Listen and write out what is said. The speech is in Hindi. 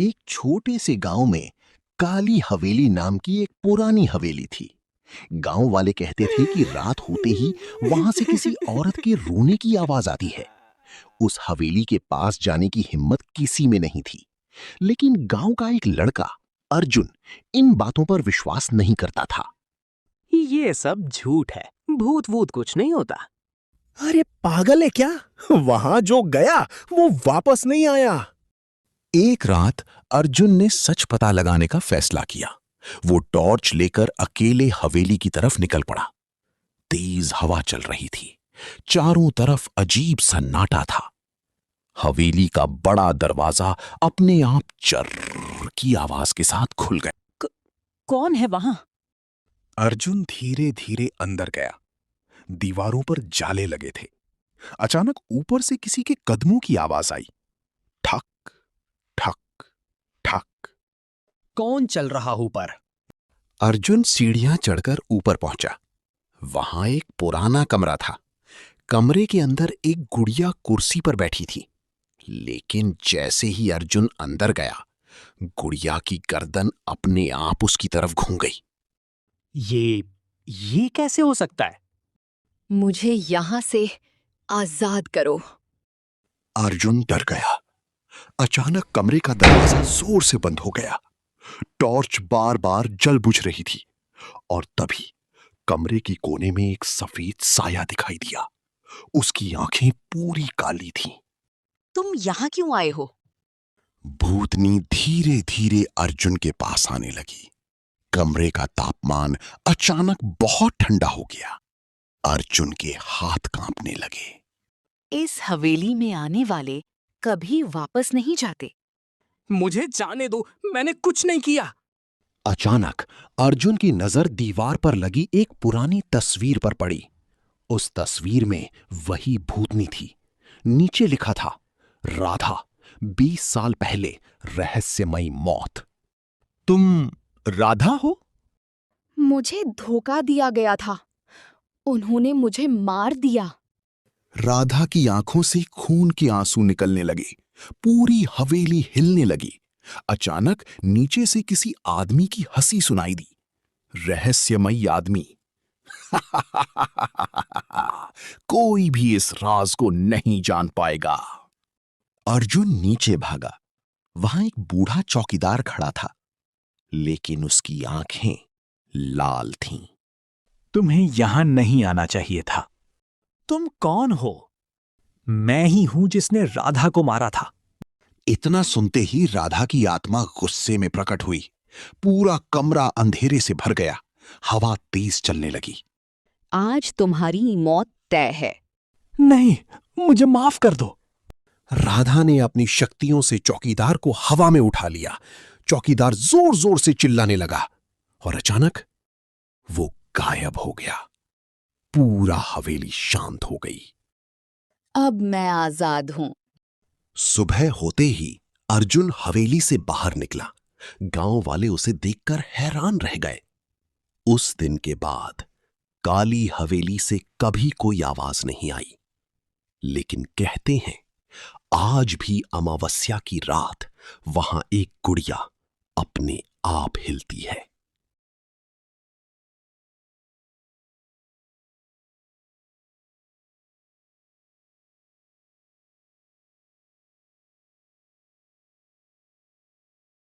एक छोटे से गांव में काली हवेली नाम की एक पुरानी हवेली थी। गांव वाले कहते थे कि रात होते ही वहां से किसी औरत के रोने की आवाज आती है। उस हवेली के पास जाने की हिम्मत किसी में नहीं थी। लेकिन गांव का एक लड़का अर्जुन इन बातों पर विश्वास नहीं करता था। ये सब झूठ है। भूत वूत कुछ नहीं होता। अरे पागल है क्या? वहां जो गया वो वापस नहीं आया। एक रात अर्जुन ने सच पता लगाने का फैसला किया। वो टॉर्च लेकर अकेले हवेली की तरफ निकल पड़ा। तेज हवा चल रही थी। चारों तरफ अजीब सन्नाटा था। हवेली का बड़ा दरवाजा अपने आप चर्र की आवाज के साथ खुल गया। कौन है वहां? अर्जुन धीरे धीरे अंदर गया। दीवारों पर जाले लगे थे। अचानक ऊपर से किसी के कदमों की आवाज आई। ठक ठक ठक। कौन चल रहा ऊपर? अर्जुन सीढ़ियां चढ़कर ऊपर पहुंचा। वहां एक पुराना कमरा था। कमरे के अंदर एक गुड़िया कुर्सी पर बैठी थी। लेकिन जैसे ही अर्जुन अंदर गया, गुड़िया की गर्दन अपने आप उसकी तरफ घूम गई। ये कैसे हो सकता है? मुझे यहां से आजाद करो। अर्जुन डर गया। अचानक कमरे का दरवाजा जोर से बंद हो गया। टॉर्च बार बार जल बुझ रही थी और तभी कमरे की कोने में एक सफेद साया दिखाई दिया। उसकी आंखें पूरी काली थीं। तुम यहाँ क्यों आए हो? भूतनी धीरे धीरे अर्जुन के पास आने लगी। कमरे का तापमान अचानक बहुत ठंडा हो गया। अर्जुन के हाथ कांपने लगे। इस हवेली में आने वाले कभी वापस नहीं जाते। मुझे जाने दो, मैंने कुछ नहीं किया। अचानक अर्जुन की नजर दीवार पर लगी एक पुरानी तस्वीर पर पड़ी। उस तस्वीर में वही भूतनी थी। नीचे लिखा था, राधा, 20 साल पहले रहस्यमयी मौत। तुम राधा हो? मुझे धोखा दिया गया था। उन्होंने मुझे मार दिया। राधा की आंखों से खून के आंसू निकलने लगे। पूरी हवेली हिलने लगी। अचानक नीचे से किसी आदमी की हंसी सुनाई दी। रहस्यमयी आदमी। कोई भी इस राज को नहीं जान पाएगा। अर्जुन नीचे भागा। वहां एक बूढ़ा चौकीदार खड़ा था, लेकिन उसकी आंखें लाल थीं। तुम्हें यहां नहीं आना चाहिए था। तुम कौन हो? मैं ही हूं जिसने राधा को मारा था। इतना सुनते ही राधा की आत्मा गुस्से में प्रकट हुई। पूरा कमरा अंधेरे से भर गया। हवा तेज चलने लगी। आज तुम्हारी मौत तय है। नहीं, मुझे माफ कर दो। राधा ने अपनी शक्तियों से चौकीदार को हवा में उठा लिया। चौकीदार जोर जोर से चिल्लाने लगा और अचानक वो गायब हो गया। पूरा हवेली शांत हो गई। अब मैं आजाद हूं। सुबह होते ही अर्जुन हवेली से बाहर निकला। गांव वाले उसे देखकर हैरान रह गए। उस दिन के बाद काली हवेली से कभी कोई आवाज नहीं आई। लेकिन कहते हैं, आज भी अमावस्या की रात वहां एक गुड़िया अपने आप हिलती है।